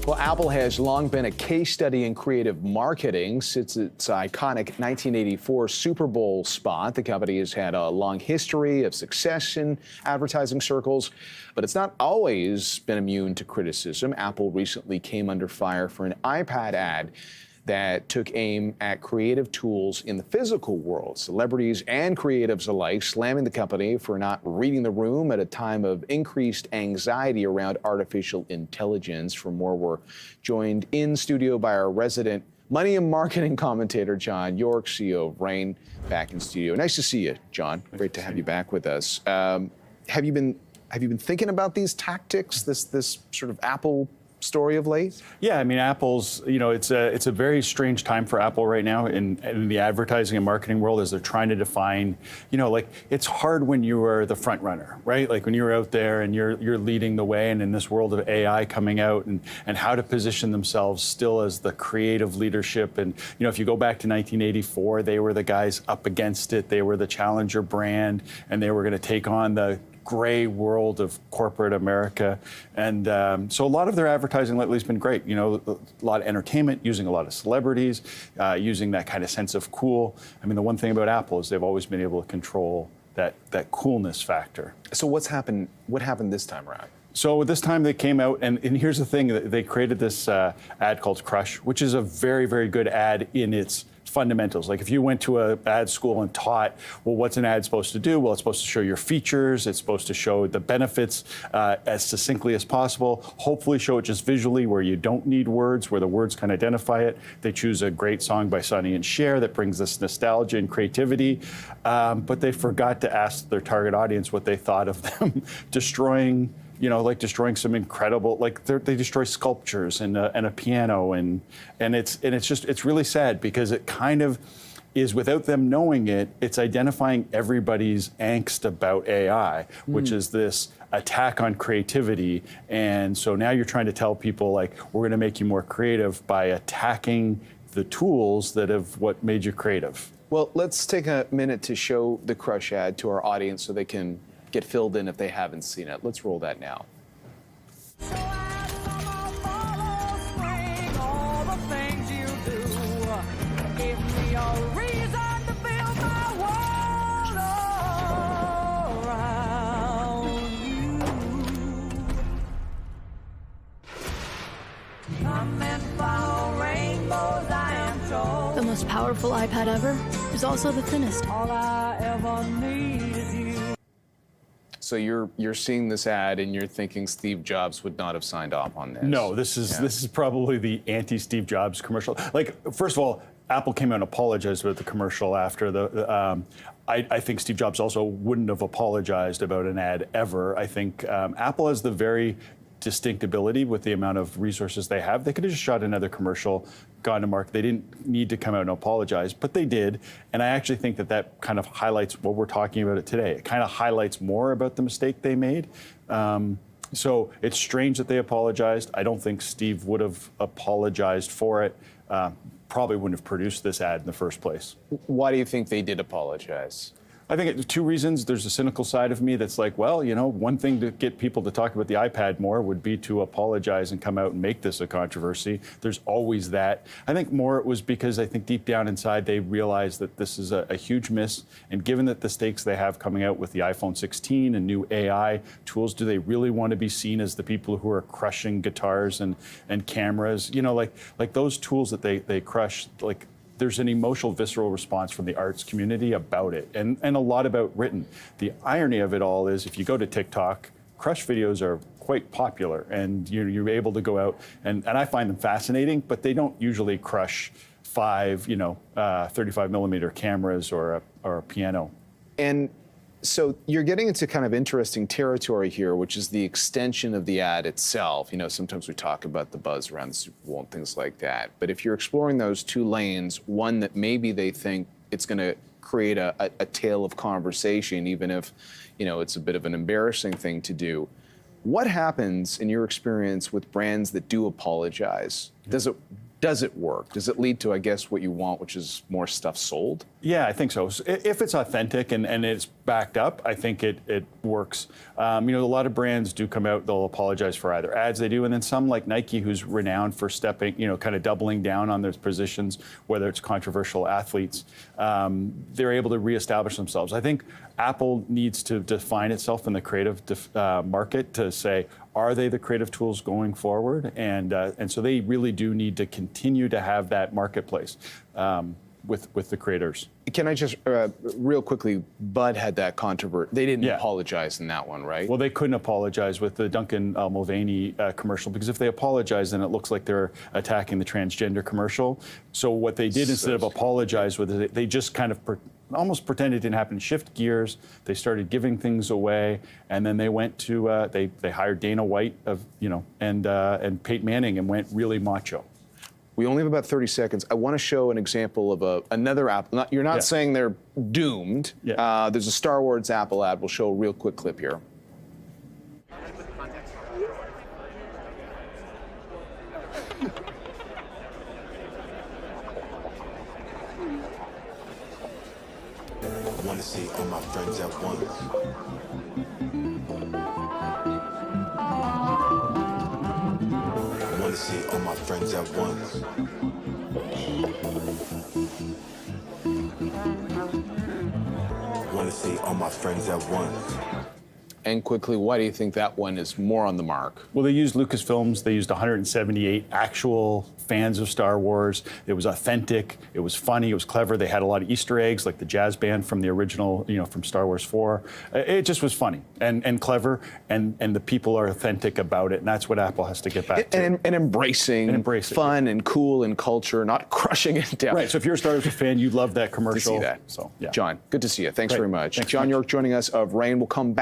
Well, Apple has long been a case study in creative marketing since its iconic 1984 Super Bowl spot. The company has had a long history of success in advertising circles, but it's not always been immune to criticism. Apple recently came under fire for an iPad ad that took aim at creative tools in the physical world. Celebrities and creatives alike slamming the company for not reading the room at a time of increased anxiety around artificial intelligence. For more, we're joined in studio by our resident money and marketing commentator, John Yorke, CEO of Rain, back in studio. Nice to see you, John. Great to have you back with us. Have you been thinking about these tactics, this sort of Apple story of late? Yeah, I mean, Apple's, it's a very strange time for Apple right now in the advertising and marketing world as they're trying to define, it's hard when you are the front runner, right? Like when you're out there and you're leading the way, and in this world of AI coming out and how to position themselves still as the creative leadership. And, if you go back to 1984, they were the guys up against it. They were the challenger brand, and they were going to take on the gray world of corporate America. And so a lot of their advertising lately has been great. A lot of entertainment, using a lot of celebrities, using that kind of sense of cool. I mean, the one thing about Apple is they've always been able to control that coolness factor. So what happened this time around? So this time they came out, and here's the thing, they created this ad called Crush, which is a very, very good ad in its fundamentals. Like if you went to an ad school and taught, well, what's an ad supposed to do? Well, it's supposed to show your features. It's supposed to show the benefits as succinctly as possible. Hopefully show it just visually where you don't need words, where the words can identify it. They choose a great song by Sonny and Cher that brings this nostalgia and creativity. But they forgot to ask their target audience what they thought of them destroying some incredible, they destroy sculptures and a piano, and it's really sad because it kind of is, without them knowing it, it's identifying everybody's angst about AI, which is this attack on creativity. And so now you're trying to tell people, we're going to make you more creative by attacking the tools that have what made you creative. Well, let's take a minute to show the Crush ad to our audience so they can get filled in if they haven't seen it. Let's roll that now. The most powerful iPad ever is also the thinnest. All I ever need is you. So you're seeing this ad and you're thinking Steve Jobs would not have signed off on this. No, this is probably the anti-Steve Jobs commercial. First of all, Apple came out and apologized about the commercial after the. I think Steve Jobs also wouldn't have apologized about an ad ever. I think Apple has the very distinct ability with the amount of resources they have. They could have just shot another commercial, gone to market. They didn't need to come out and apologize, but they did. And I actually think that kind of highlights what we're talking about today. It kind of highlights more about the mistake they made. So it's strange that they apologized. I don't think Steve would have apologized for it. Probably wouldn't have produced this ad in the first place. Why do you think they did apologize? I think it's two reasons. There's a cynical side of me that's like, well, one thing to get people to talk about the iPad more would be to apologize and come out and make this a controversy. There's always that. I think more it was because I think deep down inside they realized that this is a huge miss. And given that the stakes they have coming out with the iPhone 16 and new AI tools, do they really want to be seen as the people who are crushing guitars and cameras? Like those tools that they crush, there's an emotional, visceral response from the arts community about it, and a lot about written. The irony of it all is if you go to TikTok, Crush videos are quite popular, and you're able to go out, and I find them fascinating, but they don't usually crush 35 millimeter cameras or a piano. And so you're getting into kind of interesting territory here, which is the extension of the ad itself. Sometimes we talk about the buzz around the Super Bowl and things like that. But if you're exploring those two lanes, one that maybe they think it's going to create a tale of conversation, even if, it's a bit of an embarrassing thing to do. What happens in your experience with brands that do apologize? Does it work? Does it lead to, I guess, what you want, which is more stuff sold? Yeah, I think so. If it's authentic and it's backed up, I think it works. A lot of brands do come out, they'll apologize for either ads they do, and then some like Nike, who's renowned for stepping, kind of doubling down on their positions, whether it's controversial athletes, they're able to reestablish themselves. I think Apple needs to define itself in the creative market to say, are they the creative tools going forward? And so they really do need to continue to have that marketplace. With the creators. Can I just, real quickly, Bud had that controversy. They didn't apologize in that one, right? Well, they couldn't apologize with the Duncan Mulvaney commercial, because if they apologize, then it looks like they're attacking the transgender commercial. So what they did instead of apologize with it, they just kind of almost pretended it didn't happen, shift gears. They started giving things away, and then they went to, they hired Dana White and Peyton Manning and went really macho. We only have about 30 seconds. I want to show an example of another Apple. You're not saying they're doomed. Yeah. There's a Star Wars Apple ad. We'll show a real quick clip here. I want to see all my friends at once. I want to see all my friends at once. I want to see all my friends at once. And quickly, why do you think that one is more on the mark? Well, they used Lucasfilms. They used 178 actual fans of Star Wars. It was authentic. It was funny. It was clever. They had a lot of Easter eggs, like the jazz band from the original, from Star Wars 4. It just was funny and clever, and the people are authentic about it, and that's what Apple has to get back to. And embracing fun and cool and culture, not crushing it down. Right. So if you're a Star Wars fan, you love that commercial. To see that. So, yeah. John, good to see you. Thanks very much. Thanks John much. Yorke joining us of Rain. We'll come back.